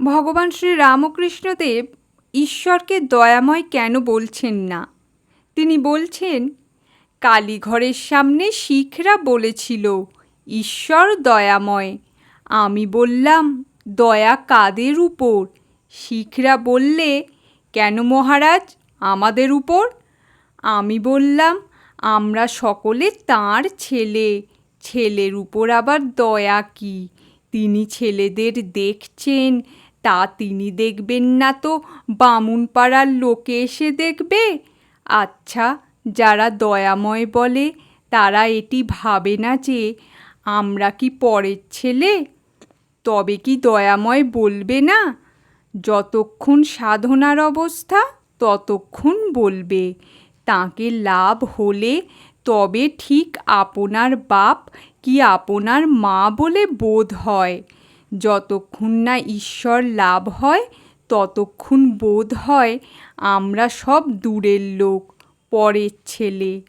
ভগবান শ্রী রামকৃষ্ণদেব ঈশ্বরকে দয়াময় কেন বলছেন না? তিনি বলছেন, কালীঘরের সামনে শিখরা বলেছিল ঈশ্বর দয়াময়। আমি বললাম, দয়া কাদের উপর? শিখরা বললে, কেন মহারাজ, আমাদের উপর? আমি বললাম, আমরা সকলে তাঁর ছেলে, ছেলের উপর আবার দয়া কি? তিনি ছেলেদের দেখছেন, তা তিনি দেখবেন না তো বামুন পাড়ার লোকে এসে দেখবে? আচ্ছা, যারা দয়াময় বলে তারা এটি ভাবে না যে আমরা কি পরের ছেলে? তবে কি দয়াময় বলবে না? যতক্ষণ সাধনার অবস্থা ততক্ষণ বলবে। তাকে লাভ হলে তবে ঠিক আপনার বাপ কি আপনার মা বলে বোধ হয়। যতক্ষণ না ঈশ্বর লাভ হয় ততক্ষণ বোধ হয় আমরা সব দূরের লোক, পরের ছেলে।